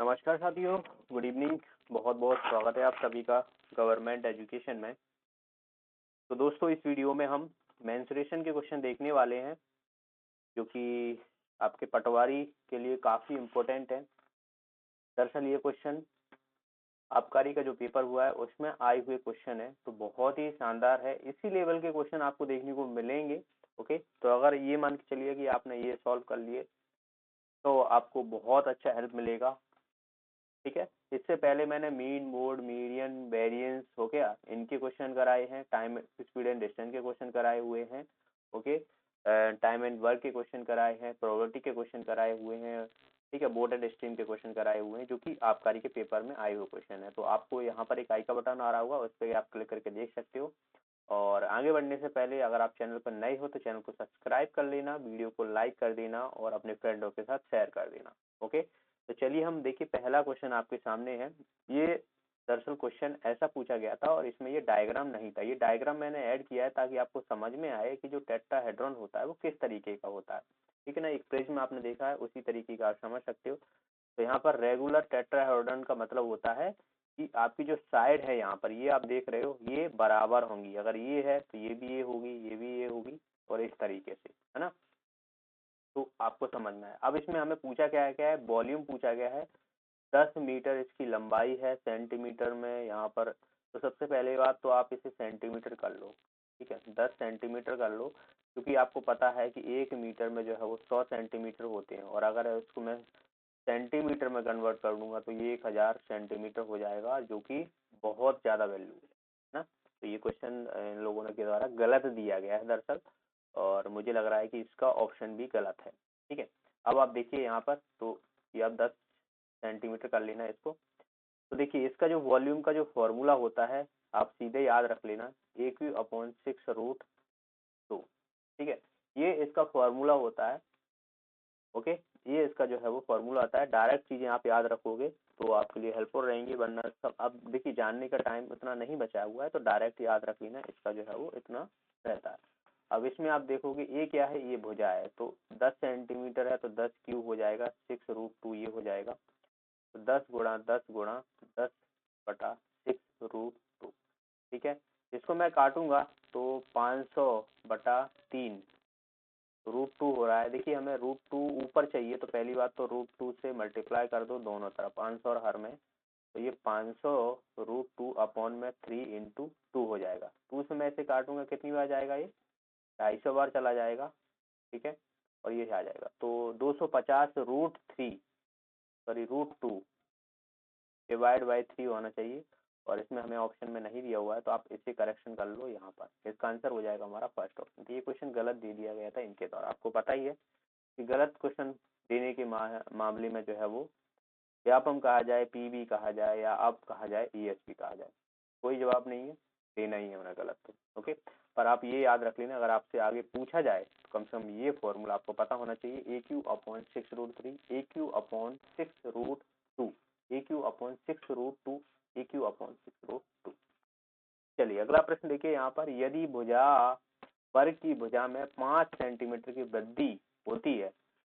नमस्कार साथियों, good evening. बहुत बहुत स्वागत है आप सभी का गवर्नमेंट एजुकेशन में। तो दोस्तों, इस वीडियो में हम मेंसुरेशन के क्वेश्चन देखने वाले हैं, जो कि आपके पटवारी के लिए काफ़ी इम्पोर्टेंट है। दरअसल ये क्वेश्चन आबकारी का जो पेपर हुआ है उसमें आए हुए क्वेश्चन है, तो बहुत ही शानदार है। इसी लेवल के क्वेश्चन आपको देखने को मिलेंगे। ओके, तो अगर ये मान के चलिए कि आपने ये सॉल्व कर लिए तो आपको बहुत अच्छा हेल्प मिलेगा। ठीक है, इससे पहले मैंने मीन, मोड, मीडियन, वेरिएंस हो गया, इनके क्वेश्चन कराए हैं। टाइम, स्पीड एंड डिस्टेंस के क्वेश्चन कराए हुए हैं। ओके, टाइम एंड वर्क के क्वेश्चन कराए हैं, प्रोबेबिलिटी के क्वेश्चन कराए हुए हैं। ठीक है, बोर्ड एंड स्ट्रीम के क्वेश्चन कराए हुए हैं, जो कि आबकारी के पेपर में आए हुए क्वेश्चन है। तो आपको यहाँ पर एक आई का बटन आ रहा होगा, उस पर आप क्लिक करके देख सकते हो। और आगे बढ़ने से पहले अगर आप चैनल पर नए हो तो चैनल को सब्सक्राइब कर लेना, वीडियो को लाइक कर देना और अपने फ्रेंडों के साथ शेयर कर देना। ओके, तो चलिए हम देखिए, पहला क्वेश्चन आपके सामने है। ये दरअसल क्वेश्चन ऐसा पूछा गया था और इसमें ये डायग्राम नहीं था। ये डायग्राम मैंने ऐड किया है ताकि आपको समझ में आए कि जो टेट्राहेड्रॉन होता है वो किस तरीके का होता है। ठीक है ना, एक प्रिज्म आपने देखा है, उसी तरीके का आप समझ सकते हो। तो यहाँ पर रेगुलर टेट्राहेड्रॉन का मतलब होता है कि आपकी जो साइड है, यहाँ पर ये आप देख रहे हो, ये बराबर होंगी। अगर ये है तो ये भी ये होगी, ये भी ये होगी, और इस तरीके से, है ना। तो आपको समझना है। अब इसमें हमें पूछा क्या है, वॉल्यूम पूछा गया है। 10 मीटर इसकी लंबाई है सेंटीमीटर में यहाँ पर। तो सबसे पहले बात तो आप इसे सेंटीमीटर कर लो। ठीक है, 10 सेंटीमीटर कर लो, क्योंकि आपको पता है कि 1 मीटर में जो है वो 100 सेंटीमीटर होते हैं। और अगर इसको मैं सेंटीमीटर में कन्वर्ट कर दूंगा तो ये 1000 सेंटीमीटर हो जाएगा, जो कि बहुत ज़्यादा वैल्यू है ना। तो ये क्वेश्चन इन लोगों ने के द्वारा गलत दिया गया है दरअसल, और मुझे लग रहा है कि इसका ऑप्शन भी गलत है। ठीक है, अब आप देखिए यहाँ पर, तो ये आप 10 सेंटीमीटर कर लेना इसको। तो देखिए, इसका जो वॉल्यूम का जो फॉर्मूला होता है, आप सीधे याद रख लेना, AQ/6√2। ठीक है, ये इसका फॉर्मूला होता है। ओके, ये इसका जो है वो फॉर्मूला आता है। डायरेक्ट चीजें आप याद रखोगे तो आपके लिए हेल्पफुल रहेंगी, वरना सब अब देखिए जानने का टाइम उतना नहीं बचा हुआ है, तो डायरेक्ट याद रख लेना, इसका जो है वो इतना रहता है। अब इसमें आप देखोगे ये क्या है, ये भुजा है। तो 10 सेंटीमीटर है तो 10 क्यूब हो जाएगा, 6√2 ये हो जाएगा। तो 10 × 10 × 10 6/6√2। ठीक है, इसको मैं काटूंगा तो 500/3 √2 हो रहा है। देखिए, हमें √2 ऊपर चाहिए, तो पहली बात तो √2 से मल्टीप्लाई कर दो दोनों तरफ, 500 और हर में। तो ये 500√2/3 × 2 हो जाएगा। 2 से मैं इसे काटूंगा, कितनी बार जाएगा, ये 250 बार चला जाएगा। ठीक है, और ये आ जाएगा तो 250√3, सॉरी √2 /3 होना चाहिए। और इसमें हमें ऑप्शन में नहीं दिया हुआ है, तो आप इसे करेक्शन कर लो यहाँ पर। इसका आंसर हो जाएगा हमारा फर्स्ट ऑप्शन। तो ये क्वेश्चन गलत दे दिया गया था इनके द्वारा। आपको पता ही है कि गलत क्वेश्चन देने के मामले में जो है वो व्यापम कहा जाए, पीबी कहा जाए, या अब कहा जाए ईएसपी कहा जाए, कोई जवाब नहीं है, देना ही है उन्हें गलत। तो ओके, पर आप ये याद रख लेना, अगर आपसे आगे पूछा जाए तो कम से कम ये फॉर्मूला आपको पता होना चाहिए, AQ/6√3, AQ/6√2, AQ/6√2, AQ/6√2। चलिए अगला प्रश्न देखिए यहाँ पर, यदि भुजा वर्ग की भुजा में 5 सेंटीमीटर की वृद्धि होती है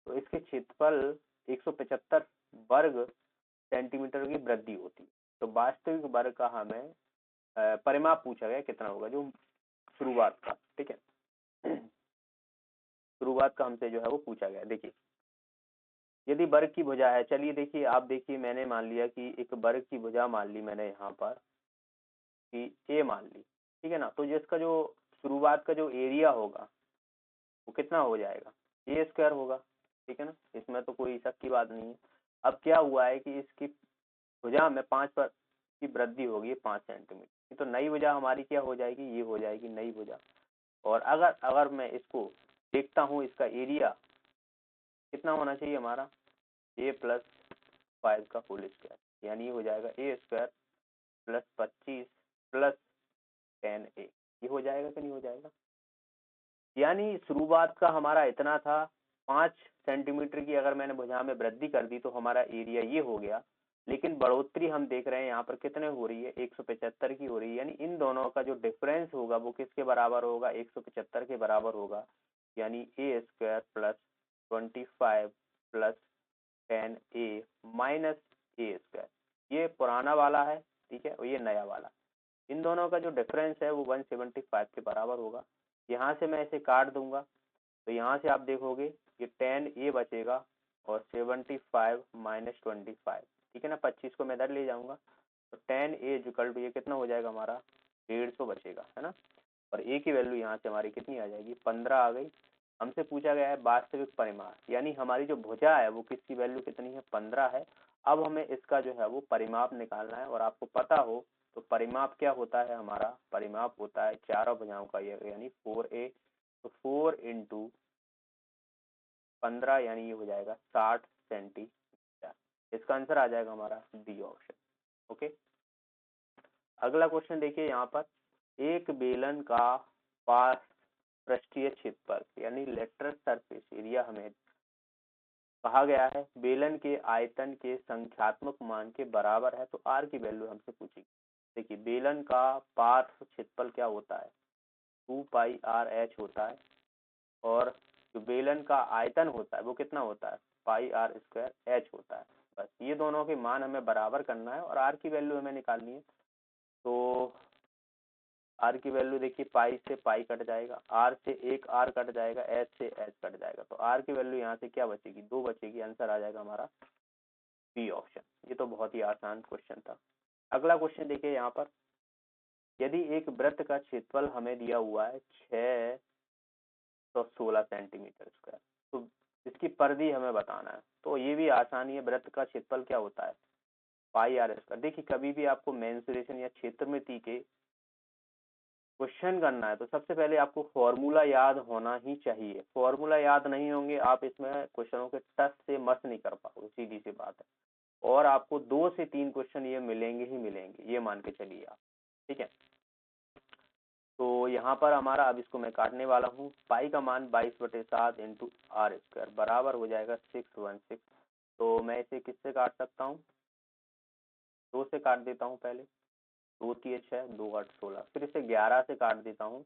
तो इसके क्षेत्रफल 175 वर्ग सेंटीमीटर की वृद्धि होती है। तो वास्तविक वर्ग का हमें परिमाप पूछा गया, कितना होगा, जो शुरुआत का। ठीक है, शुरुआत का हमसे जो है वो पूछा गया। देखिए, यदि वर्ग की भुजा है, चलिए देखिए, आप देखिए, मैंने मान लिया कि एक वर्ग की भुजा मान ली मैंने यहाँ पर कि ए मान ली। ठीक है ना, तो जिसका जो शुरुआत का जो एरिया होगा वो कितना हो जाएगा, A² होगा। ठीक है ना, इसमें तो कोई शक की बात नहीं है। अब क्या हुआ है कि इसकी भुजा में 5 पर की वृद्धि होगी 5 सेंटीमीटर, तो नई भुजा हमारी क्या हो जाएगी, ये हो जाएगी नई भुजा। और अगर अगर मैं इसको देखता हूँ, इसका एरिया कितना होना चाहिए हमारा, A+5 का होल स्क्वायर, यानी ये हो जाएगा A² + 25 + 10A। ये हो जाएगा कि नहीं हो जाएगा। यानी शुरुआत का हमारा इतना था, 5 सेंटीमीटर की अगर मैंने भुजा में वृद्धि कर दी तो हमारा एरिया ये हो गया। लेकिन बढ़ोतरी हम देख रहे हैं यहाँ पर कितने हो रही है, 175 की हो रही है। यानी इन दोनों का जो डिफरेंस होगा वो किसके बराबर होगा, 175 के बराबर होगा। यानी A² + 25 + 10A ए स्क्वायर। ये पुराना वाला है, ठीक है, और ये नया वाला। इन दोनों का जो डिफरेंस है वो 175 के बराबर होगा। यहाँ से मैं इसे काट दूंगा, तो यहाँ से आप देखोगे ये 10a बचेगा और 75 माइनस 25, ठीक है ना। 25 को मैं इधर ले जाऊंगा, तो 10a इक्वल टू ये कितना हो जाएगा हमारा 150 बचेगा, है ना। और a की वैल्यू यहाँ से हमारी कितनी आ जाएगी 15 आ गई। हमसे पूछा गया है वास्तविक परिमाप, यानी हमारी जो भुजा है वो किसकी वैल्यू कितनी है 15 है। अब हमें इसका जो है वो परिमाप निकालना है, और आपको पता हो तो परिमाप क्या होता है, हमारा परिमाप होता है चारों भुजाओं का, यानी 4a। तो 4 इंटू 15 यानी ये हो जाएगा 60 सेंटीमीटर। इसका आंसर आ जाएगा हमारा डी ऑप्शन। ओके, अगला क्वेश्चन देखिए यहाँ पर, एक बेलन का पास पृष्ठीय क्षेत्रफल यानी लेटरल सरफेस एरिया हमें कहा गया है बेलन के आयतन के संख्यात्मक मान के बराबर है, तो आर की वैल्यू हमसे पूछेगी। देखिए बेलन का पार्श्व क्षेत्रफल क्या होता है 2πr/h होता है, और जो बेलन का आयतन होता है वो कितना होता है πr² h होता है। बस ये दोनों के मान हमें बराबर करना है और आर की वैल्यू हमें निकालनी है। तो आर की वैल्यू देखिए पाई से पाई कट जाएगा, आर से एक आर कट जाएगा, एच से एच कट जाएगा, तो आर की वैल्यू यहाँ से क्या बचेगी 2 बचेगी। आंसर आ जाएगा हमारा बी ऑप्शन। ये तो बहुत ही आसान क्वेश्चन था। अगला क्वेश्चन देखिए यहाँ पर, यदि एक वृत्त का क्षेत्रफल हमें दिया हुआ है 616 सेंटीमीटर स्क्वायर, तो इसकी परिधि हमें बताना है। तो ये भी आसानी है, वृत्त का क्षेत्रफल क्या होता है πr²। देखिए कभी भी आपको मेंसुरेशन या क्षेत्रमिति के क्वेश्चन करना है तो सबसे पहले आपको फॉर्मूला याद होना ही चाहिए। फॉर्मूला याद नहीं होंगे आप इसमें क्वेश्चनों के टच से मस नहीं कर पाओगे, सीधी सी बात है। और आपको 2 से 3 क्वेश्चन ये मिलेंगे ही मिलेंगे, ये मान के चलिए आप, ठीक है। तो यहाँ पर हमारा, अब इसको मैं काटने वाला हूँ, पाई का मान 22/7 इंटू r² बराबर हो जाएगा 616। तो मैं इसे किससे काट सकता हूँ 2 से काट देता हूँ पहले, 2 3 6 2 8 16, फिर इसे 11 से काट देता हूँ।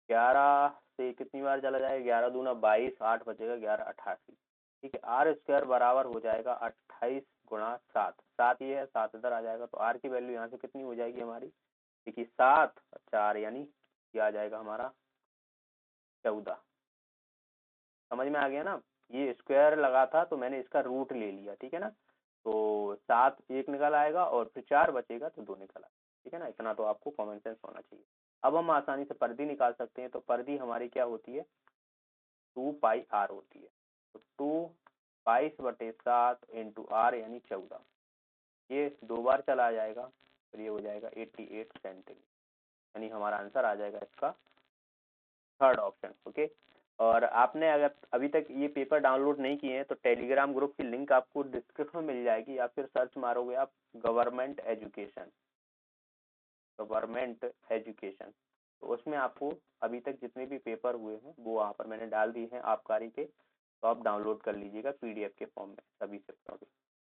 11 से कितनी बार चला जाएगा 11 दूना 22, 8 बचेगा 11 88, ठीक है। r² बराबर हो जाएगा 28 गुणा 7, 7 ये है 7 इधर आ जाएगा, तो r की वैल्यू यहाँ से कितनी हो जाएगी हमारी, देखिए 7 4 यानी ये आ जाएगा हमारा 14। समझ में आ गया ना, ये स्क्वायर लगा था तो मैंने इसका रूट ले लिया, ठीक है ना। तो 7 1 निकल आएगा और फिर 4 बचेगा तो 2 निकल आएगा, ठीक है ना। इतना तो आपको कॉमन सेंस होना चाहिए। अब हम आसानी से परिधि निकाल सकते हैं, तो परिधि हमारी क्या होती है 2πr होती है। तो 2 22/7 इंटू r यानी 14, ये 2 बार चला जाएगा, फिर ये हो जाएगा 88 सेंटीमीटर, यानी हमारा आंसर आ जाएगा इसका थर्ड ऑप्शन। ओके, और आपने अगर अभी तक ये पेपर डाउनलोड नहीं किए हैं तो टेलीग्राम ग्रुप की लिंक आपको डिस्क्रिप्शन में मिल जाएगी, या फिर सर्च मारोगे आप गवर्नमेंट एजुकेशन, तो उसमें आपको अभी तक जितने भी पेपर हुए हैं वो वहाँ पर मैंने डाल दिए हैं आबकारी के, तो आप डाउनलोड कर लीजिएगा PDF के फॉर्म में सभी सेक्टरों के।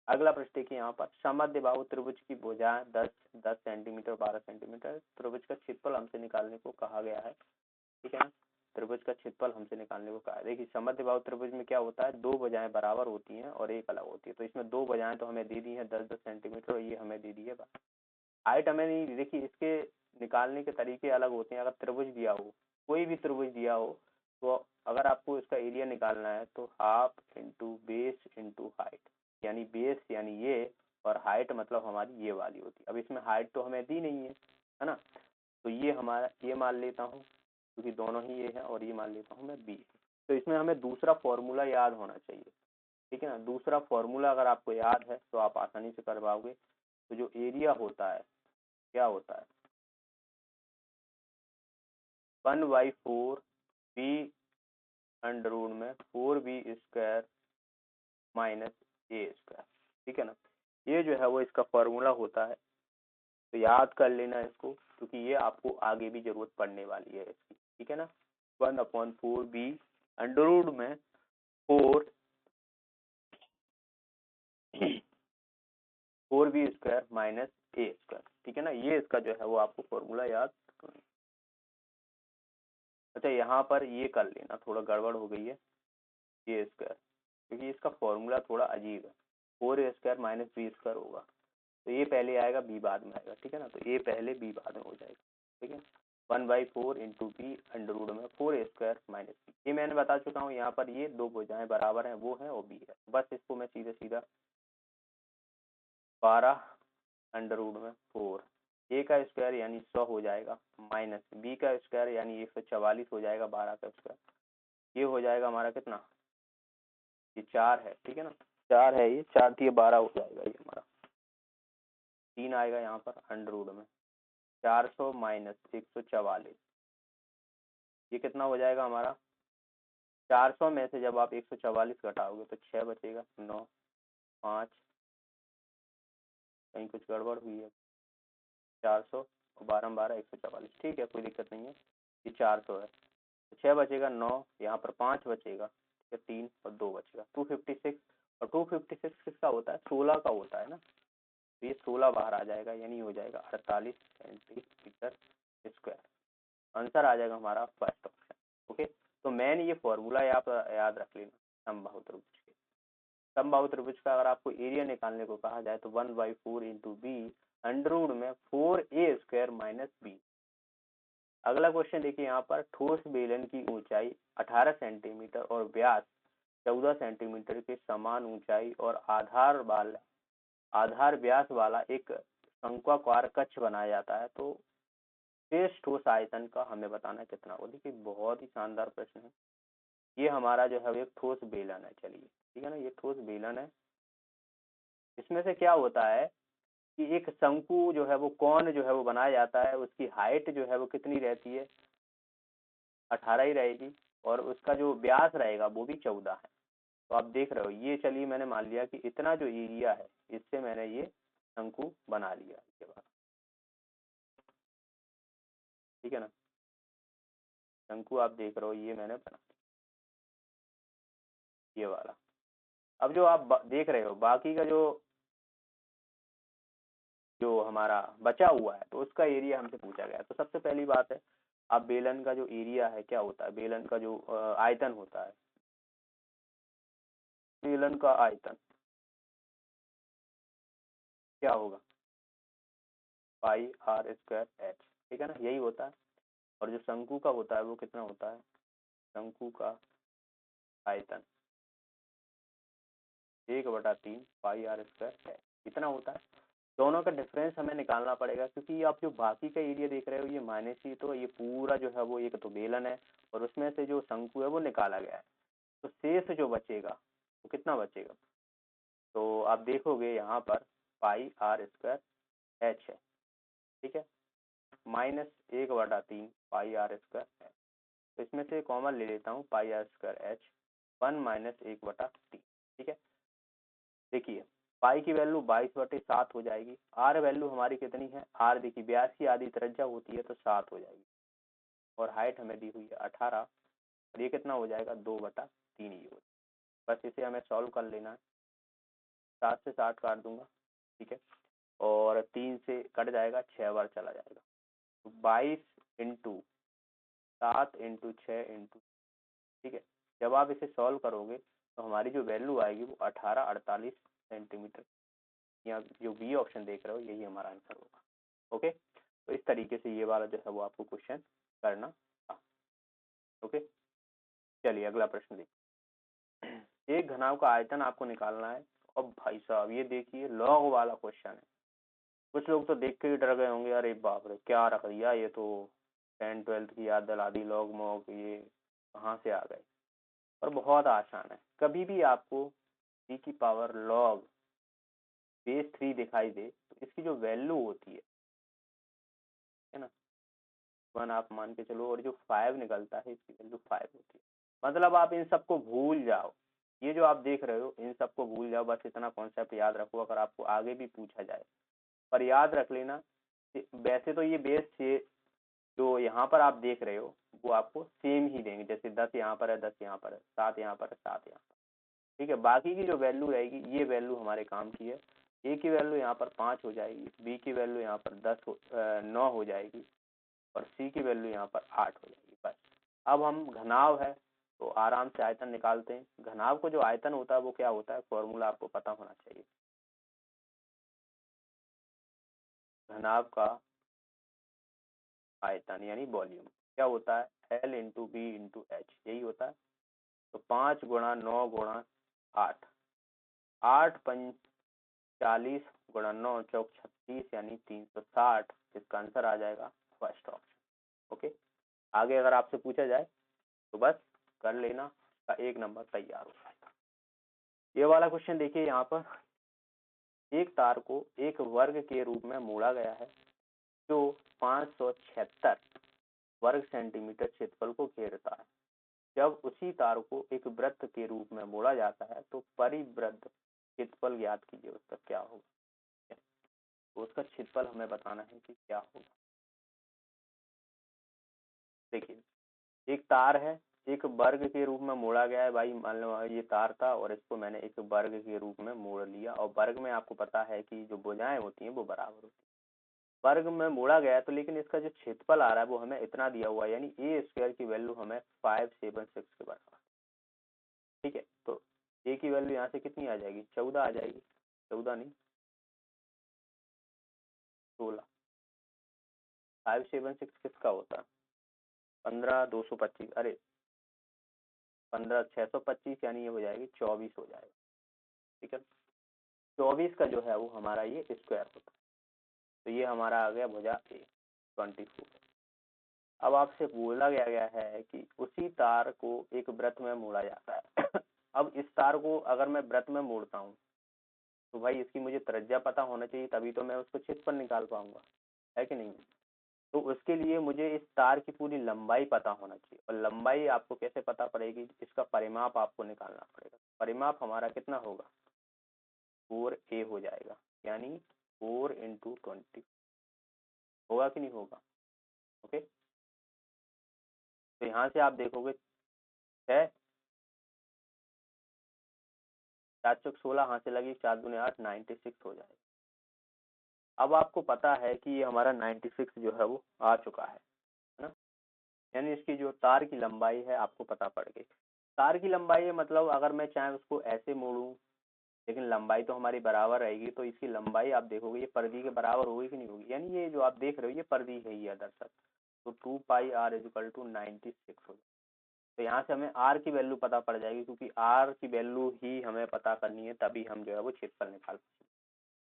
अगला प्रश्न देखिए यहाँ पर, समद्विबाहु त्रिभुज की भुजाएं 10 सेंटीमीटर 12 सेंटीमीटर, त्रिभुज का क्षेत्रफल हमसे निकालने को कहा गया है, ठीक है ना। त्रिभुज का क्षेत्रफल हमसे निकालने को कहा है। देखिए समद्विबाहु त्रिभुज में क्या होता है, 2 भुजाएं बराबर होती हैं और एक अलग होती है, तो इसमें 2 भुजाएं तो हमें दे दी है 10-10 सेंटीमीटर, और ये हमें दे दी है हाइट हमें नहीं। देखिए इसके निकालने के तरीके अलग होते हैं। अगर त्रिभुज दिया हो, कोई भी त्रिभुज दिया हो, तो अगर आपको इसका एरिया निकालना है तो half into base into height, यानी बेस यानी ये, और हाइट मतलब हमारी ये वाली होती है। अब इसमें हाइट तो हमें दी नहीं है ना, तो ये हमारा ये मान लेता हूँ क्योंकि दोनों ही ये है, और ये मान लेता हूँ मैं बी। तो इसमें हमें दूसरा फॉर्मूला याद होना चाहिए, ठीक है ना। दूसरा फॉर्मूला अगर आपको याद है तो आप आसानी से कर पाओगे। तो जो एरिया होता है क्या होता है 1/4 बी अंडर रूट में 4b² माइनस a², ठीक है ना। ये जो है वो इसका फॉर्मूला होता है, तो याद कर लेना इसको, क्योंकि ये आपको आगे भी जरूरत पड़ने वाली है इसकी, ठीक है ना। 1/4b अंडर रूट में 4b² माइनस a², ठीक है ना। ये इसका जो है वो आपको फॉर्मूला याद करना है। अच्छा यहाँ पर ये कर लेना, थोड़ा गड़बड़ हो गई है a², क्योंकि इसका फॉर्मूला थोड़ा अजीब है। 4a² माइनस b² होगा। तो ये पहले आएगा, b बाद में आएगा, ठीक है ना। तो ये पहले b बाद में हो जाएगा, ठीक है। 1/4 इंटू बी अंडर रूट में 4a² माइनस b। ये मैंने बता चुका हूँ, यहाँ पर ये दो भुजाएं बराबर हैं, वो है और b है। बस इसको मैं सीधा सीधा 12 अंडर रूट में 4 a का स्क्वायर यानी 100 हो जाएगा, माइनस b का स्क्वायर यानी 144 हो जाएगा, 12 का स्क्वायर। ये हो जाएगा हमारा कितना, ये 4 है, ठीक है ना। 4 है, ये 4 थी, 12 हो जाएगा ये हमारा। 3 आएगा यहाँ पर अंडर रूट में 400 माइनस 144। ये कितना हो जाएगा हमारा, 400 में से जब आप 144 घटाओगे तो 6 बचेगा, 9 5, कहीं कुछ गड़बड़ हुई है। 400 और 12 12 144, ठीक है, कोई दिक्कत नहीं है। ये 400 है, तो 6 बचेगा, 9 यहाँ पर 5 बचेगा, ठीक है, 3 और 2 बचेगा, 256। और 256 किसका होता है, 16 का होता है ना। तो ये 16 बाहर आ जाएगा, यानी हो जाएगा 48 सेंटीमीटर स्क्वायर। आंसर आ जाएगा हमारा फर्स्ट ऑप्शन। ओके, तो मैंने ये फॉर्मूला आप याद रख लेना समबाहु त्रिभुज के। समबाहु त्रिभुज का अगर आपको एरिया निकालने को कहा जाए तो 1/4 इंटू बी अंडर रूट में 4a² माइनस बी। अगला क्वेश्चन देखिए, यहाँ पर ठोस बेलन की ऊंचाई 18 सेंटीमीटर और व्यास 14 सेंटीमीटर के समान ऊंचाई और आधार व्यास वाला एक शंक्वाकार कक्ष बनाया जाता है, तो शेष ठोस आयतन का हमें बताना कितना हो। देखिए बहुत ही शानदार प्रश्न है। ये हमारा जो है एक ठोस बेलन है, चलिए ठीक है ना, ये ठोस बेलन है। इसमें से क्या होता है कि एक शंकु जो है वो कौन जो है वो बनाया जाता है, उसकी हाइट जो है वो कितनी रहती है, 18 ही रहेगी, और उसका जो व्यास रहेगा वो भी 14 है। तो आप देख रहे हो, ये चलिए मैंने मान लिया कि इतना जो एरिया है इससे मैंने ये शंकु बना लिया इसके बाद, ठीक है ना। शंकु आप देख रहे हो, ये मैंने बना ये वाला। अब जो आप देख रहे हो बाकी का जो हमारा बचा हुआ है, तो उसका एरिया हमसे पूछा गया। तो सबसे पहली बात है, अब बेलन का जो एरिया है क्या होता है, बेलन का जो आयतन होता है, बेलन का आयतन क्या होगा, πr² h, ठीक है ना, यही होता है। और जो शंकु का होता है वो कितना होता है, शंकु का आयतन 1/3 πr² है, इतना होता है। दोनों का डिफरेंस हमें निकालना पड़ेगा, क्योंकि आप जो बाकी का एरिया देख रहे हो ये माइनस ही, तो ये पूरा जो है वो एक तो बेलन है और उसमें से जो शंकु है वो निकाला गया है। तो शेष जो बचेगा वो कितना बचेगा, तो आप देखोगे यहाँ पर πr² h है, ठीक है, -1/3 πr² है। तो इसमें से कॉमन ले लेता हूँ, πr² h 1 - 1/3, ठीक है। देखिए पाई की वैल्यू 22/7 हो जाएगी। आर वैल्यू हमारी कितनी है, आर देखिए व्यास की आधी त्रिज्या होती है तो 7 हो जाएगी, और हाइट हमें दी हुई है 18, और ये कितना हो जाएगा 2/3 ही हो। बस इसे हमें सॉल्व कर लेना है। 7 से 60 काट दूंगा, ठीक है, और 3 से कट जाएगा, 6 बार चला जाएगा। तो 22 इंटू 7 इंटू 6 इंटू, ठीक है, जब आप इसे सॉल्व करोगे तो हमारी जो वैल्यू आएगी वो 1848 सेंटीमीटर। यहाँ जो बी ऑप्शन देख रहे हो यही हमारा आंसर होगा। ओके, तो इस तरीके से ये वाला जो है वो आपको क्वेश्चन करना था। ओके, चलिए अगला प्रश्न देखिए। एक घनाभ का आयतन आपको निकालना है, और भाई साहब ये देखिए लॉग वाला क्वेश्चन है। कुछ लोग तो देख के ही डर गए होंगे, अरे बाप रे क्या रख दिया, ये तो 10 12 की याद दिला दी, लॉग मॉग ये कहाँ से आ गए। और बहुत आसान है, कभी भी आपको e की पावर log बेस 3 दिखाई दे तो इसकी जो वैल्यू होती है ना, 1 आप मान के चलो, और जो 5 निकलता है इसकी वैल्यू 5 होती है। मतलब आप इन सबको भूल जाओ, ये जो आप देख रहे हो इन सबको भूल जाओ, बस इतना कॉन्सेप्ट याद रखो, अगर आपको आगे भी पूछा जाए। पर याद रख लेना, वैसे तो ये बेस से जो यहाँ पर आप देख रहे हो वो आपको सेम ही देंगे, जैसे 10 यहाँ पर है, 10 यहाँ पर है, 7 यहाँ पर है, 7 यहाँ पर, ठीक है। बाकी की जो वैल्यू रहेगी ये वैल्यू हमारे काम की है। ए की वैल्यू यहाँ पर 5 हो जाएगी, बी की वैल्यू यहाँ पर 9 हो जाएगी, और सी की वैल्यू यहाँ पर 8 हो जाएगी। बस अब हम घनाभ है तो आराम से आयतन निकालते हैं। घनाभ को जो आयतन होता है वो क्या होता है, फॉर्मूला आपको पता होना चाहिए। घनाभ का आयतन यानी वॉल्यूम क्या होता है, L into B into H, यही होता है। तो 5 गुणा 9 गुणा 8, 8 पंच 40 गुणा 9 चौक 36 यानी 360, इसका आंसर आ जाएगा फर्स्ट ऑप्शन। ओके, आगे अगर आपसे पूछा जाए तो बस कर लेना, का 1 नंबर तैयार हो जाएगा। ये वाला क्वेश्चन देखिए, यहाँ पर एक तार को एक वर्ग के रूप में मोड़ा गया है जो 576 वर्ग सेंटीमीटर क्षेत्रफल को घेरता है। जब उसी तार को एक वृत्त के रूप में मोड़ा जाता है तो परिवृत्त क्षेत्रफल ज्ञात कीजिए, उसका क्या होगा। तो उसका क्षेत्रफल हमें बताना है कि क्या होगा। देखिए, एक तार है, एक वर्ग के रूप में मोड़ा गया है। भाई मान लो ये तार था और इसको मैंने एक वर्ग के रूप में मोड़ लिया, और वर्ग में आपको पता है कि जो भुजाएं होती हैं वो बराबर होती हैं। वर्ग में मोड़ा गया है तो लेकिन इसका जो क्षेत्रफल आ रहा है वो हमें इतना दिया हुआ है, यानी ए स्क्वायर की वैल्यू हमें 576 के बराबर। ठीक है, तो ए की वैल्यू यहाँ से कितनी आ जाएगी, 14 आ जाएगी। 14 नहीं, 16। 576 किसका होता है, 15,225, अरे 15,625, यानी ये हो जाएगी 24 हो जाएगा। ठीक है, 24 का जो है वो हमारा ये स्क्वायर होता है। तो ये हमारा आ गया भुजा ए 24। अब आपसे बोला गया है कि उसी तार को एक वृत्त में मोड़ा जाता है। अब इस तार को अगर मैं वृत्त में मोड़ता हूँ तो भाई इसकी मुझे त्रिज्या पता होना चाहिए, तभी तो मैं उसको क्षेत्रफल निकाल पाऊंगा, है कि नहीं। तो उसके लिए मुझे इस तार की पूरी लंबाई पता होना चाहिए, और लंबाई आपको कैसे पता पड़ेगी, इसका परिमाप आपको निकालना पड़ेगा। परिमाप हमारा कितना होगा, 4a हो जाएगा, यानी 4 इंटू 20 होगा कि नहीं होगा। ओके, तो यहाँ से आप देखोगे 6, 4 चौक 16, हाथ से लगी 4 दूनी 8, 96 हो जाएगा। अब आपको पता है कि ये हमारा 96 जो है वो आ चुका है ना, यानी इसकी जो तार की लंबाई है आपको पता पड़ गई। तार की लंबाई है मतलब अगर मैं चाहे उसको ऐसे मोड़ूं, लेकिन लंबाई तो हमारी बराबर रहेगी, तो इसकी लंबाई आप देखोगे ये परिधि के बराबर होगी कि नहीं होगी, यानी ये जो आप देख रहे हो ये परिधि है ये दरअसल। तो 2 पाई r इक्वल टू 96 हो जाएगा। तो यहाँ से हमें r की वैल्यू पता पड़ जाएगी, क्योंकि r की वैल्यू ही हमें पता करनी है, तभी हम जो है वो क्षेत्रफल निकाल पाएंगे।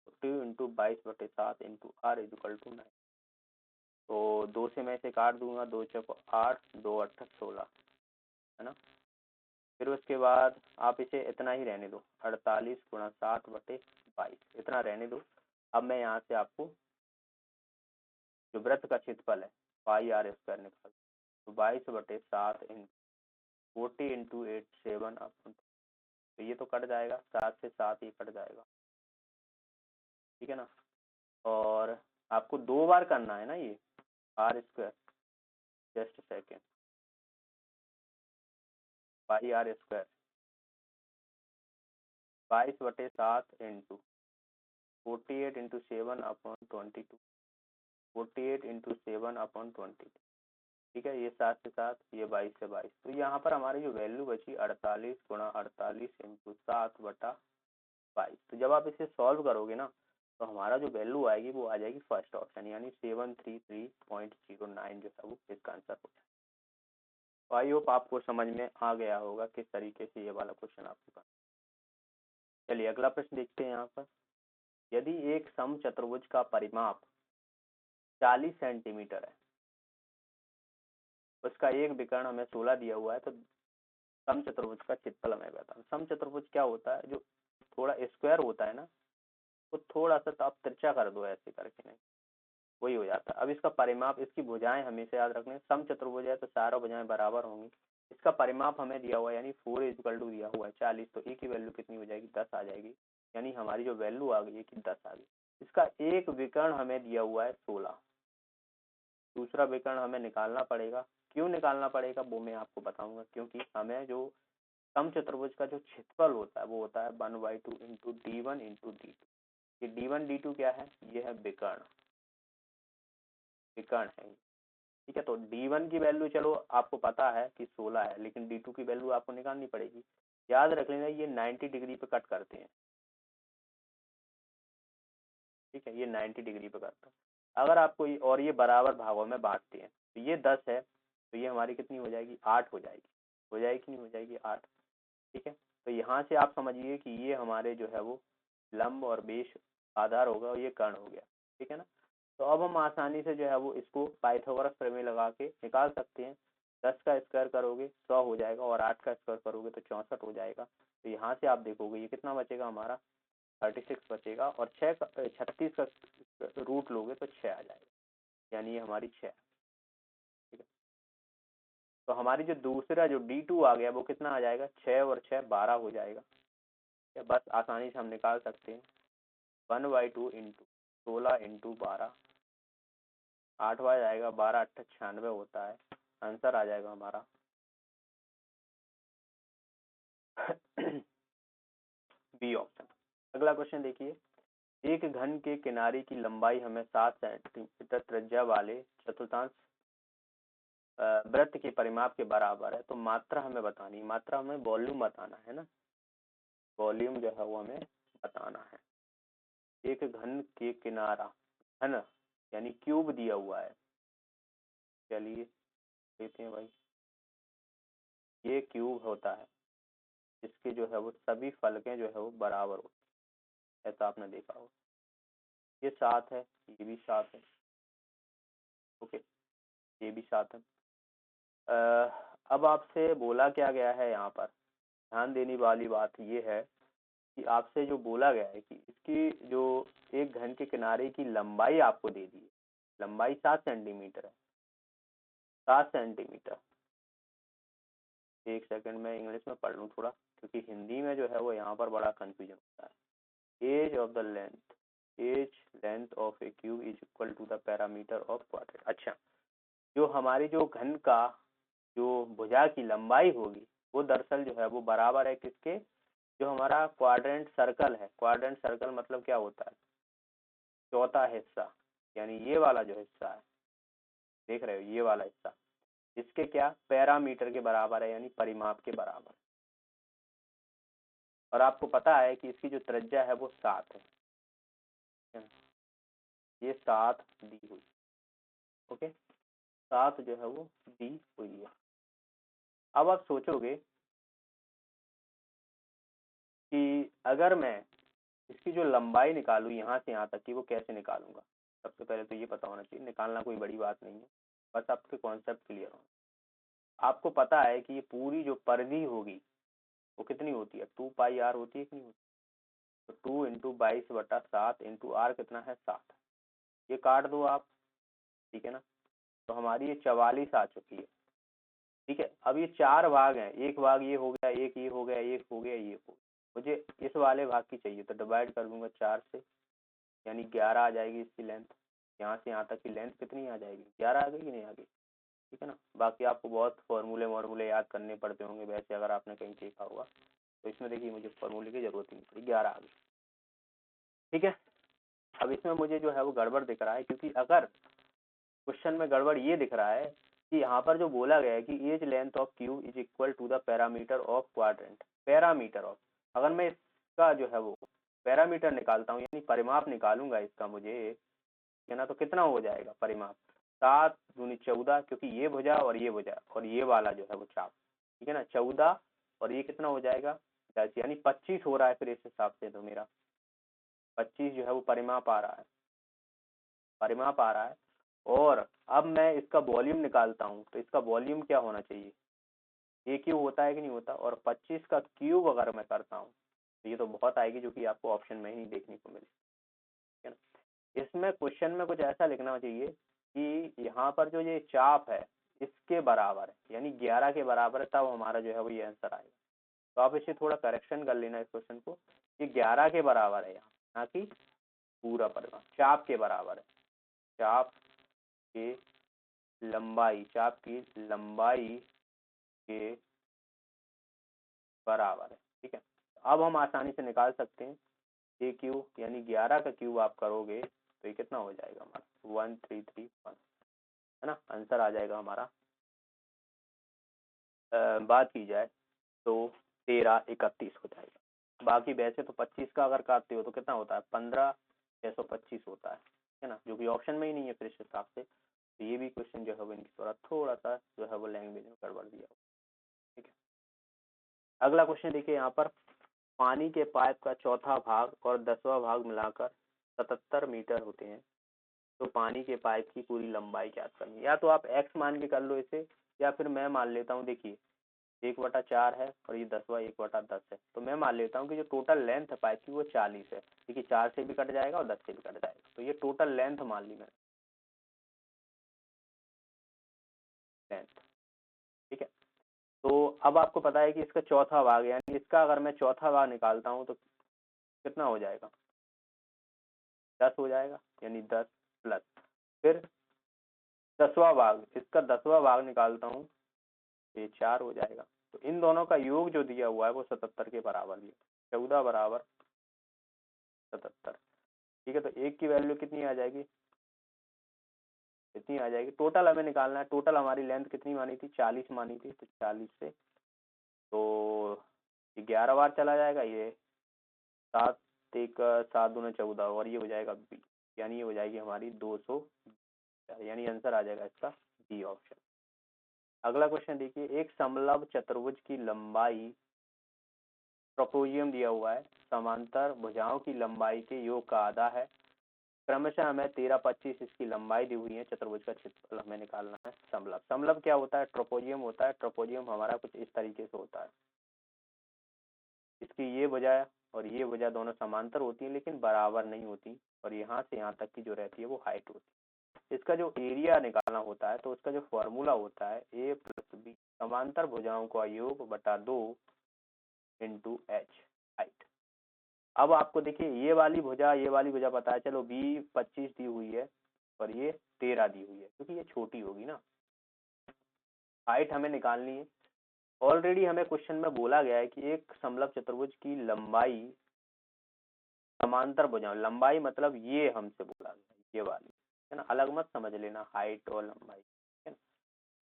तो 2 into 22/7 into r equal to 9। तो 2 से मैं इसे काट दूंगा, 2 चौक 8, 2 8 16, है ना। फिर उसके बाद आप इसे इतना ही रहने दो, 48 गुणा 7/22 इतना रहने दो। अब मैं यहाँ से आपको जो वृत्त का क्षेत्रफल है पाई r स्क्वायर निकाल, तो 22/7 इन 40 इंटू 8 7 अपन, तो ये तो कट जाएगा, 7 से 7 ये कट जाएगा। ठीक है ना, और आपको 2 बार करना है ना ये r स्क्वायर, जस्ट सेकेंड, पाई r square 22/7 into 48 into 7/22, 48 into 7/22। ठीक है, ये 7 से 7, ये 22 से 22। तो यहाँ पर हमारी जो वैल्यू बची 48 गुणा 48 इंटू 7/22। तो जब आप इसे सॉल्व करोगे ना तो हमारा जो वैल्यू आएगी वो आ जाएगी फर्स्ट ऑप्शन, यानी 733.09 जो है वो इसका आंसर हो जाएगा। तो आई होप आपको समझ में आ गया होगा किस तरीके से ये वाला क्वेश्चन आपके पास। चलिए अगला प्रश्न देखते हैं। यहाँ पर यदि एक समचतुर्भुज का परिमाप 40 सेंटीमीटर है, उसका एक विकर्ण हमें 16 दिया हुआ है, तो समचतुर्भुज का क्षेत्रफल हमें बताना। समचतुर्भुज क्या होता है, जो थोड़ा स्क्वायर होता है ना, तो थोड़ा सा तो आप तिरछा कर दो ऐसे करके, नहीं वही हो जाता है। अब इसका परिमाप, इसकी भुजाएं हमेशा याद रखने, समचतुर्भुज है तो चारों भुजाएं बराबर होंगी। इसका परिमाप हमें दिया हुआ है, यानी 4 इक्वल टू दिया हुआ है 40, तो ए की वैल्यू कितनी हो जाएगी, 10 आ जाएगी, यानी हमारी जो वैल्यू आ गई है कि 10 आ गई। इसका एक विकर्ण हमें दिया हुआ है 16, दूसरा विकर्ण हमें निकालना पड़ेगा। क्यों निकालना पड़ेगा वो मैं आपको बताऊंगा, क्योंकि हमें जो समचतुर्भुज का जो क्षेत्रफल होता है वो होता है 1/2 इंटू d1 इंटू d2। ये d1 d2 क्या है, ये है विकर्ण, विकर्ण है। ठीक है, तो D1 की वैल्यू चलो आपको पता है कि 16 है, लेकिन D2 की वैल्यू आपको निकालनी पड़ेगी। याद रख लेना ये 90 डिग्री पे कट करते हैं, ठीक है, ये 90 डिग्री पे करता है। अगर आपको और ये बराबर भागों में बांटते हैं, तो ये 10 है, तो ये हमारी कितनी हो जाएगी, 8 हो जाएगी। हो जाएगी कि नहीं हो जाएगी, 8। ठीक है, तो यहाँ से आप समझिए कि ये हमारे जो है वो लंब और बेश आधार होगा और ये कर्ण हो गया। ठीक है ना, तो अब हम आसानी से जो है वो इसको पाइथागोरस प्रमेय लगा के निकाल सकते हैं। 10 का स्क्वायर करोगे 100 हो जाएगा, और 8 का स्क्वायर करोगे तो 64 हो जाएगा। तो यहाँ से आप देखोगे ये कितना बचेगा हमारा, 36 बचेगा, और 36 का रूट लोगे तो 6 आ जाएगा, यानी ये हमारी 6। ठीक है, तो हमारी जो दूसरा जो D2 आ गया वो कितना आ जाएगा, 6 और 6 12 हो जाएगा। या बस आसानी से हम निकाल सकते हैं 1/2 इंटू 16 इंटू 12, 8वां जाएगा, 12 8 96 होता है। आंसर आ जाएगा हमारा बी ऑप्शन। अगला क्वेश्चन देखिए, एक घन के किनारे की लंबाई हमें 7 सेंटीमीटर त्रिज्या वाले चतुर्थांश वृत्त के परिमाप के बराबर है, तो मात्रा हमें बतानी, मात्रा हमें वॉल्यूम बताना है ना, वॉल्यूम जो है वो हमें बताना है। एक घन के किनारा, घन यानी क्यूब दिया हुआ है, चलिए लेते हैं भाई, ये क्यूब होता है, इसके जो है वो सभी फलकें जो है वो बराबर होती है, ऐसा आपने देखा हो। ये 7 है, ये भी 7 है, ओके, ये भी 7 है। अब आपसे बोला क्या गया है, यहाँ पर ध्यान देने वाली बात ये है कि आपसे जो बोला गया है कि इसकी जो एक घन के किनारे की लंबाई आपको दे दी है, लंबाई 7 सेंटीमीटर है, 7 सेंटीमीटर। एक सेकंड में इंग्लिश में पढ़ लूँ थोड़ा, क्योंकि हिंदी में जो है वो यहाँ पर बड़ा कंफ्यूजन होता है। Edge of the length, edge length of a cube is equal to the parameter of quadrant. अच्छा, जो हमारी जो घन का जो भुजा की लंबाई होगी वो दरअसल जो है वो बराबर है किसके, जो हमारा क्वाड्रेंट सर्कल है। क्वाड्रेंट सर्कल मतलब क्या होता है, चौथा हिस्सा, यानी ये वाला जो हिस्सा है, देख रहे हो ये वाला हिस्सा, इसके क्या पैरामीटर के बराबर है, यानी परिमाप के बराबर। और आपको पता है कि इसकी जो त्रिज्या है वो 7 है, ये 7 दी हुई, ओके, 7 जो है वो दी हुई है। अब आप सोचोगे कि अगर मैं इसकी जो लंबाई निकालूं यहाँ से यहाँ तक की, वो कैसे निकालूंगा। सबसे पहले तो ये पता होना चाहिए, निकालना कोई बड़ी बात नहीं है, बस आपके कॉन्सेप्ट क्लियर हो। आपको पता है कि ये पूरी जो परिधि होगी वो कितनी होती है, 2πr होती है कि नहीं होती, तो 2 × 22/7 इंटू आर कितना है 7, ये काट दो आप, ठीक है ना, तो हमारी ये 44 आ चुकी है। ठीक है, अब ये 4 भाग हैं, एक भाग ये हो गया, एक ये हो गया, एक हो गया, ये हो गया, मुझे इस वाले भाग की चाहिए, तो डिवाइड कर दूंगा 4 से, यानी 11 आ जाएगी इसकी लेंथ। यहाँ से यहाँ तक की लेंथ कितनी आ जाएगी, 11 आ गई कि नहीं आ गई। ठीक है ना, बाकी आपको बहुत फॉर्मूले याद करने पड़ते होंगे वैसे, अगर आपने कहीं देखा हुआ, तो इसमें देखिए मुझे फॉर्मूले की जरूरत नहीं पड़ी, 11 आ गई। ठीक है, अब इसमें मुझे जो है वो गड़बड़ दिख रहा है, क्योंकि अगर क्वेश्चन में गड़बड़ ये दिख रहा है कि यहाँ पर जो बोला गया है कि edge length of cube is equal to the parameter of quadrant, parameter of, अगर मैं इसका जो है वो पैरामीटर निकालता हूँ, यानी परिमाप निकालूंगा इसका मुझे, है ना, तो कितना हो जाएगा परिमाप, 7 दूनी 14, क्योंकि ये भुजा और ये भुजा और ये वाला जो है वो चाप, ठीक है ना, 14 और ये कितना हो जाएगा 10, यानी 25 हो रहा है फिर इस हिसाब से, तो मेरा 25 जो है वो परिमाप आ रहा है, परिमाप आ रहा है। और अब मैं इसका वॉल्यूम निकालता हूँ, तो इसका वॉल्यूम क्या होना चाहिए, ए क्यूब होता है कि नहीं होता, और 25 का क्यूब अगर मैं करता हूँ तो ये तो बहुत आएगी, जो कि आपको ऑप्शन में ही नहीं देखने को मिले, ठीक है ना। इसमें क्वेश्चन में कुछ ऐसा लिखना चाहिए कि यहाँ पर जो ये चाप है इसके बराबर है, यानी 11 के बराबर है, तब हमारा जो है वो ये आंसर आएगा। तो आप इसे थोड़ा करेक्शन कर लेना इस क्वेश्चन को, कि 11 के बराबर है यहाँ, ना कि पूरा परिमाप, चाप के बराबर है, चाप के लंबाई, चाप की लंबाई के बराबर है। ठीक है, अब हम आसानी से निकाल सकते हैं ए क्यूब, यानी 11 का क्यूब आप करोगे तो ये कितना हो जाएगा हमारा 1331, है ना, आंसर आ जाएगा हमारा। बात की जाए तो 1331 हो जाएगा। बाकी वैसे तो 25 का अगर काटते हो तो कितना होता है, 15625 होता है ना, जो कि ऑप्शन में ही नहीं है फिर इस हिसाब से। तो ये भी क्वेश्चन जो है वो इनकी थोड़ा सा जो है वो लैंग्वेज में गड़बड़ दिया। ठीक है, अगला क्वेश्चन देखिए यहाँ पर, पानी के पाइप का चौथा भाग और 10वां भाग मिलाकर 77 मीटर होते हैं, तो पानी के पाइप की पूरी लंबाई ज्ञात करनी है। या तो आप x मान के कर लो इसे, या फिर मैं मान लेता हूँ, देखिए 1/4 है और ये 10वां 1/10 है, तो मैं मान लेता हूँ कि जो टोटल लेंथ है पाइप की वो 40 है। देखिए 4 से भी कट जाएगा और 10 से भी कट जाएगा, तो ये टोटल लेंथ मान ली मैंने, लेंथ। ठीक है, तो अब आपको पता है कि इसका चौथा भाग, यानी इसका अगर मैं चौथा भाग निकालता हूँ तो कितना हो जाएगा, 10 हो जाएगा, यानी 10 प्लस फिर 10वां भाग, इसका 10वां भाग निकालता हूँ तो ये 4 हो जाएगा। तो इन दोनों का योग जो दिया हुआ है वो 77 के बराबर दिया, 14 बराबर 77। ठीक है, तो एक की वैल्यू कितनी आ जाएगी, कितनी आ जाएगी, टोटल हमें निकालना है। टोटल हमारी लेंथ कितनी मानी थी, 40 मानी थी, तो 40 से तो 11 बार चला जाएगा, ये 7 एक 7 दूना 14 और ये हो जाएगा 20, यानी ये हो जाएगी हमारी 200, यानी आंसर आ जाएगा इसका डी ऑप्शन। अगला क्वेश्चन देखिए, एक समलंब चतुर्भुज की लंबाई, ट्रोपोजियम दिया हुआ है, समांतर भुजाओं की लंबाई के योग का आधा है। क्रमशः हमें 13, 25 इसकी लंबाई दी हुई है, चतुर्भुज का क्षेत्रफल हमें निकालना है। समलंब, समलंब क्या होता है, ट्रोपोजियम होता है। ट्रोपोजियम हमारा कुछ इस तरीके से होता है, इसकी ये भुजा और ये भुजा दोनों समांतर होती है लेकिन बराबर नहीं होती, और यहाँ से यहाँ तक की जो रहती है वो हाइट होती है। इसका जो एरिया निकालना होता है तो उसका जो फॉर्मूला होता है a + b समांतर भुजाओं का योग बटा 2 इंटू h, हाइट। अब आपको देखिए ये वाली भुजा पता है, चलो b 25 दी हुई है और ये 13 दी हुई है, क्योंकि ये छोटी होगी ना। हाइट हमें निकालनी है। ऑलरेडी हमें क्वेश्चन में बोला गया है कि एक समलंब चतुर्भुज की लंबाई, समांतर भुजाओं, लंबाई मतलब ये हमसे बोला गया ये वाली, है ना, अलग मत समझ लेना हाइट और लंबाई, है ना।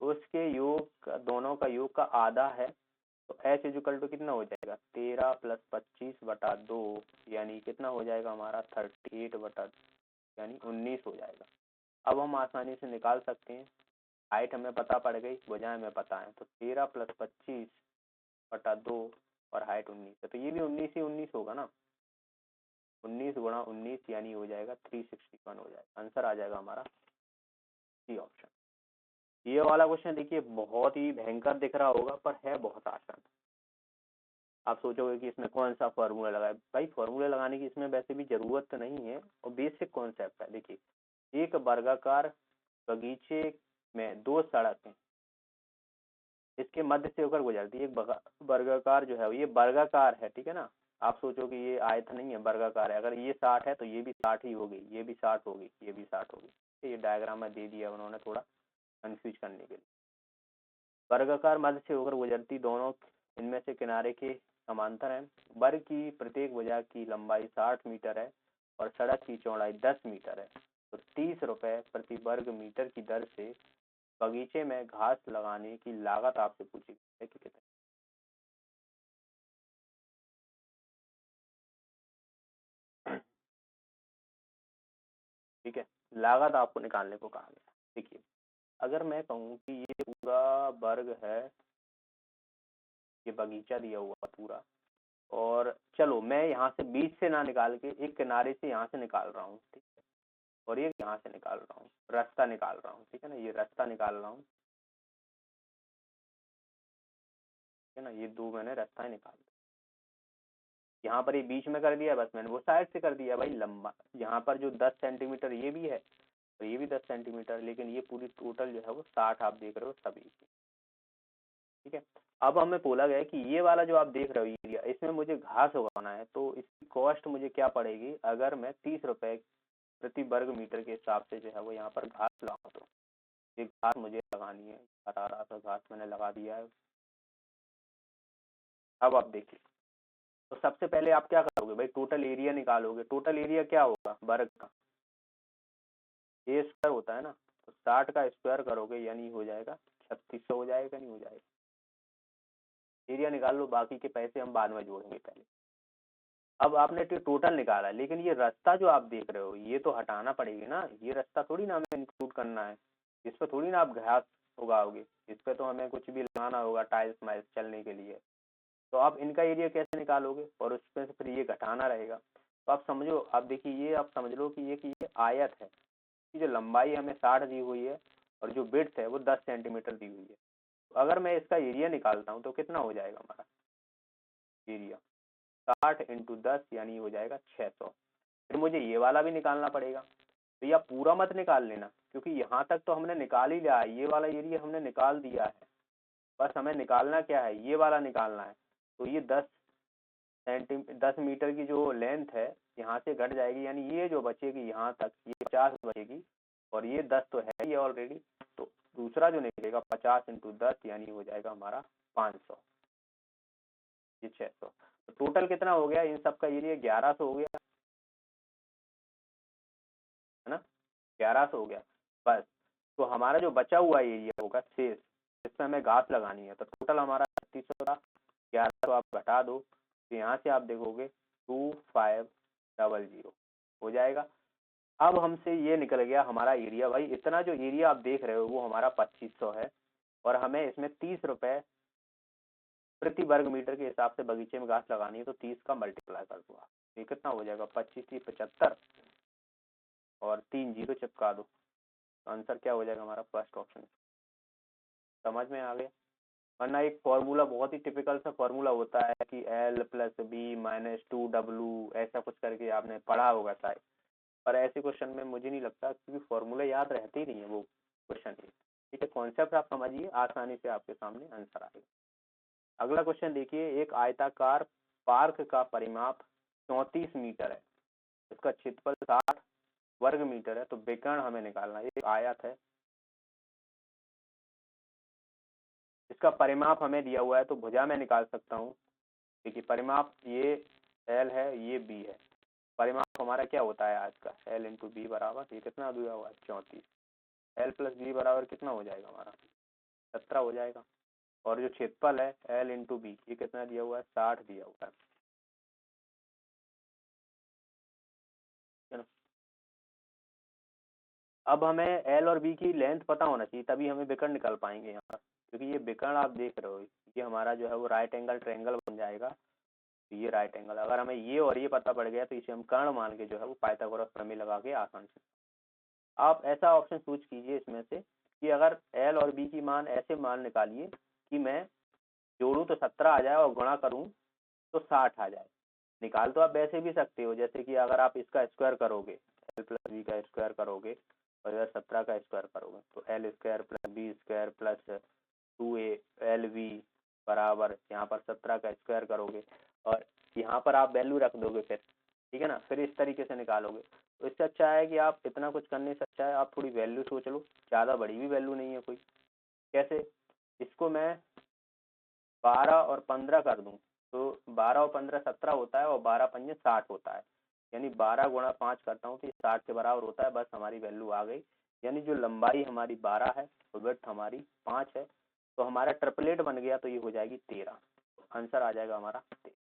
तो उसके योग दोनों का योग का आधा है, तो h इक्वल टू कितना हो जाएगा, 13 + 25/2, यानी कितना हो जाएगा हमारा 38/2, यानी 19 हो जाएगा। अब हम आसानी से निकाल सकते हैं, हाइट हमें पता पड़ गई, भुजाएं हमें पता है, तो 13 + 25/2 और हाइट 19 है, तो ये भी 19 ही 19 होगा ना, 19 × 19 यानी हो जाएगा 361 हो जाएगा। आंसर आ जाएगा हमारा सी ऑप्शन। ये वाला क्वेश्चन देखिए बहुत ही भयंकर दिख रहा होगा पर है बहुत आसान। आप सोचोगे कि इसमें कौन सा फॉर्मूला लगाए, भाई फॉर्मूला लगाने की इसमें वैसे भी जरूरत तो नहीं है, और बेसिक कॉन्सेप्ट है। देखिए एक वर्गाकार बगीचे में 2 सड़क हैं, इसके मध्य से होकर गुजरती है। एक वर्गाकार जो है ये वर्गाकार है, ठीक है ना। आप सोचो कि ये आयत नहीं है, वर्गाकार है। अगर ये 60 है तो ये भी 60 ही होगी, ये भी 60 होगी, ये भी 60 होगी। ये डायग्राम में दे दिया उन्होंने थोड़ा कंफ्यूज करने के लिए। वर्गाकार मध्य से होकर गुजरती दोनों इनमें से किनारे के समांतर हैं। वर्ग की प्रत्येक भुजा की लंबाई 60 मीटर है और सड़क की चौड़ाई 10 मीटर है, तो 30 रुपए प्रति वर्ग मीटर की दर से बगीचे में घास लगाने की लागत आपसे पूछी गई है कि कितनी। ठीक है, लागत आपको निकालने को कहा गया। देखिए अगर मैं कहूँ कि ये पूरा वर्ग है, ये बगीचा दिया हुआ पूरा, और चलो मैं यहाँ से बीच से ना निकाल के एक किनारे से यहाँ से निकाल रहा हूँ, ठीक है, और ये यहाँ से निकाल रहा हूँ, रास्ता निकाल रहा हूँ, ठीक है ना, ये रास्ता निकाल रहा हूँ, ठीक है ना, ये दो मैंने रास्ता निकाल दिया। यहाँ पर ये बीच में कर दिया, बस मैंने वो साइड से कर दिया। भाई लंबा यहाँ पर जो 10 सेंटीमीटर ये भी है और ये भी 10 सेंटीमीटर, लेकिन ये पूरी टोटल जो है वो 60 आप देख रहे हो सभी की। ठीक है, अब हमें बोला गया है कि ये वाला जो आप देख रहे हो एरिया, इसमें मुझे घास उगाना है, तो इसकी कॉस्ट मुझे क्या पड़ेगी, अगर मैं 30 रुपए प्रति वर्ग मीटर के हिसाब से जो है वो यहाँ पर घास लगाऊं, तो ये घास मुझे लगानी है। हरा हरा सा घास मैंने लगा दिया है। अब आप देखिए, तो सबसे पहले आप क्या करोगे भाई, टोटल एरिया निकालोगे। टोटल एरिया क्या होगा वर्ग का, ए स्क्वायर होता है ना, तो 60 का स्क्वायर करोगे यानी हो जाएगा 3600 हो जाएगा, नहीं हो जाएगा? एरिया निकाल लो, बाकी के पैसे हम बाद में जोड़ेंगे पहले। अब आपने टोटल निकाला, लेकिन ये रास्ता जो आप देख रहे हो ये तो हटाना पड़ेगा ना, ये रास्ता थोड़ी ना हमें इंक्लूड करना है, इस पर थोड़ी ना आप घास उगाओगे, इस पर तो हमें कुछ भी लगाना होगा टाइल्स माइल्स चलने के लिए। तो आप इनका एरिया कैसे निकालोगे, और उसमें से फिर ये घटाना रहेगा। तो आप समझो, आप देखिए ये आप समझ लो कि ये आयत है, कि जो लंबाई हमें 60 दी हुई है और जो विड्थ है वो 10 सेंटीमीटर दी हुई है। तो अगर मैं इसका एरिया निकालता हूँ तो कितना हो जाएगा हमारा एरिया? 60 इंटू 10 यानी हो जाएगा 600। फिर मुझे ये वाला भी निकालना पड़ेगा। तो या पूरा मत निकाल लेना, क्योंकि यहाँ तक तो हमने निकाल ही लिया है, ये वाला एरिया हमने निकाल दिया है। बस हमें निकालना क्या है, ये वाला निकालना है। तो ये 10 मीटर की जो लेंथ है यहाँ से घट जाएगी, यानी ये जो बचेगी यहाँ तक ये 50 बचेगी, और ये 10 तो है ये ऑलरेडी। तो दूसरा जो निकलेगा 50 इंटू 10 यानी हो जाएगा हमारा 500, ये 600। तो टोटल कितना हो गया इन सब का एरिया? 1100 हो गया, है ना? 1100 हो गया बस। तो हमारा जो बचा हुआ एरिया होगा शेष, जिसमें हमें घास लगानी है, तो टोटल हमारा 3600 था, 1100 आप घटा दो, तो यहाँ से आप देखोगे 2500 हो जाएगा। अब हमसे ये निकल गया हमारा एरिया। भाई इतना जो एरिया आप देख रहे हो वो हमारा 2500 है, और हमें इसमें 30 रुपए प्रति वर्ग मीटर के हिसाब से बगीचे में घास लगानी है। तो 30 का मल्टीप्लाई कर दो आप, ये कितना हो जाएगा? 25×3 = 75, और 3 0 चिपका दो। आंसर क्या हो जाएगा हमारा? First option. समझ में आ गया? वरना एक फॉर्मूला बहुत ही टिपिकल सा फॉर्मूला होता है कि L+B-2W, ऐसा कुछ करके आपने पढ़ा होगा शायद, पर ऐसे क्वेश्चन में मुझे नहीं लगता, क्योंकि फॉर्मूला याद रहते ही नहीं है वो क्वेश्चन। ठीक है, कॉन्सेप्ट आप समझिए, आसानी से आपके सामने आंसर आएगा। अगला क्वेश्चन देखिए, एक आयताकार पार्क का परिमाप 34 मीटर है, इसका क्षेत्रफल 60 वर्ग मीटर है, तो विकर्ण हमें निकालना है। एक आयत है, इसका परिमाप हमें दिया हुआ है, तो भुजा में निकाल सकता हूँ। देखिए परिमाप ये L है, ये B है। परिमाप हमारा क्या होता है आज का? L इंटू बी बराबर, ये कितना दिया हुआ है? 34। L+B बराबर कितना हो जाएगा हमारा? 17 हो जाएगा। और जो क्षेत्रफल है L इंटू बी, ये कितना दिया हुआ है? 60 दिया हुआ है ना? अब हमें L और B की लेंथ पता होना चाहिए, तभी हमें विकर्ण निकाल पाएंगे यहाँ पर, क्योंकि ये विकर्ण आप देख रहे हो, ये हमारा जो है वो राइट एंगल ट्रायंगल बन जाएगा। तो ये राइट एंगल, अगर हमें ये और ये पता पड़ गया तो इसे हम कर्ण मान के जो है वो पाइथागोरस प्रमेय लगा के आसान से। आप ऐसा ऑप्शन चूज कीजिए इसमें से कि अगर L और B की मान ऐसे मान निकालिए कि मैं जोड़ूं तो 17 आ जाए और गुणा करूं तो 60 आ जाए। निकाल तो आप वैसे भी सकते हो, जैसे कि अगर आप इसका स्क्वायर करोगे, L+B का स्क्वायर करोगे और इधर 17 का स्क्वायर करोगे, तो L2+B2+2LV बराबर यहाँ पर 17 का स्क्वायर करोगे, और यहाँ पर आप वैल्यू रख दोगे फिर, ठीक है ना? फिर इस तरीके से निकालोगे। तो इससे अच्छा है कि आप इतना कुछ करने से अच्छा है आप थोड़ी वैल्यू सोच लो, ज़्यादा बड़ी भी वैल्यू नहीं है कोई। कैसे? इसको मैं 12 और 15 कर दूं, तो 12 और 15 17 होता है, और 12 पंजे 60 होता है, यानी 12 गुणा 5 करता हूँ तो 60 के बराबर होता है। बस हमारी वैल्यू आ गई, यानी जो लंबाई हमारी 12 है और विड्थ हमारी 5 है, तो हमारा ट्रिपलेट बन गया, तो ये हो जाएगी 13। आंसर आ जाएगा हमारा 13।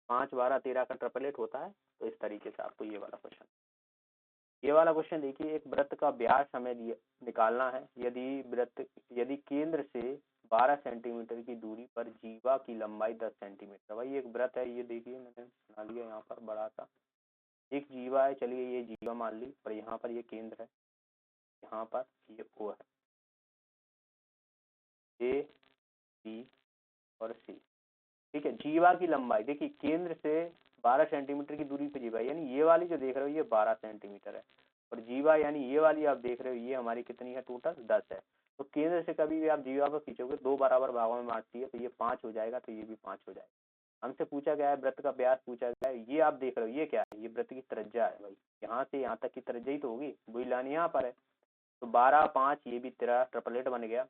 5 12 13 का ट्रिपलेट होता है। तो इस तरीके से आपको ये वाला क्वेश्चन देखिए, एक वृत्त का व्यास हमें निकालना है। यदि केंद्र से 12 सेंटीमीटर की दूरी पर जीवा की लंबाई 10 सेंटीमीटर। भाई एक वृत्त है, ये देखिए मैंने बना लिया यहाँ पर बड़ा सा एक जीवा है, चलिए ये जीवा मान ली, और यहाँ पर ये केंद्र है, यहाँ पर ये O है, A B और C। ठीक है, जीवा की लंबाई देखिए केंद्र से 12 सेंटीमीटर की दूरी पर जीवा, यानी ये वाली जो देख रहे हो ये 12 सेंटीमीटर है, और जीवा यानी ये वाली आप देख रहे हो ये हमारी कितनी है? टोटल 10 है। तो केंद्र से कभी भी आप जीवा को खींचोगे 2 बराबर भागों में बांटती है, तो ये 5 हो जाएगा, तो ये भी 5 हो जाएगा। हमसे पूछा गया है वृत्त का व्यास पूछा गया है, ये आप देख रहे हो ये क्या है? ये वृत्त की त्रिज्या है भाई, यहाँ से यहाँ तक की त्रिज्या ही तो होगी, वही लाइन यहाँ पर है। तो 12 5 ये भी तेरा ट्रिपलेट बन गया,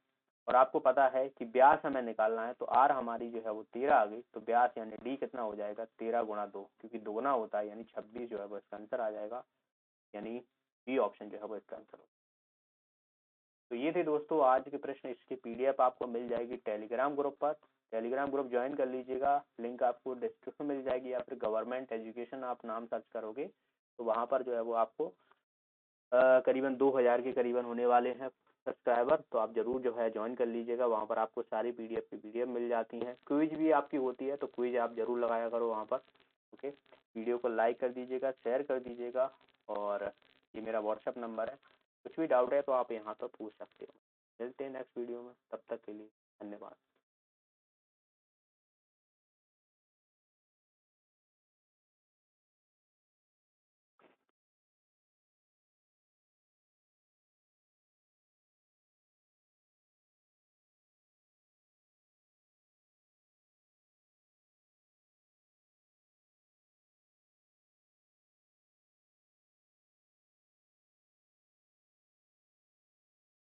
और आपको पता है कि व्यास हमें निकालना है, तो आर हमारी जो है वो 13 आ गई, तो व्यास यानी डी कितना हो जाएगा? 13 गुणा 2, क्योंकि दोगुना होता है, यानी 26 जो है वो इसका आंसर आ जाएगा। यानी बी ऑप्शन जो है वो इसका आंसर होगा। तो ये थे दोस्तों आज के प्रश्न। इसकी पीडीएफ आपको मिल जाएगी टेलीग्राम ग्रुप पर। टेलीग्राम ग्रुप ज्वाइन कर लीजिएगा, लिंक आपको डिस्क्रिप्शन में मिल जाएगी, या फिर गवर्नमेंट एजुकेशन आप नाम सर्च करोगे तो वहाँ पर जो है वो आपको करीबन 2000 के करीबन होने वाले हैं सब्सक्राइबर। तो आप जरूर जो है ज्वाइन कर लीजिएगा, वहाँ पर आपको सारी पीडीएफ की पीडीएफ मिल जाती हैं। क्विज भी आपकी होती है, तो क्विज आप जरूर लगाया करो वहाँ पर। ओके, वीडियो को लाइक कर दीजिएगा, शेयर कर दीजिएगा, और ये मेरा व्हाट्सएप नंबर है। कुछ भी डाउट है तो आप यहाँ पर पूछ सकते हो। मिलते हैं नेक्स्ट वीडियो में, तब तक के लिए धन्यवाद।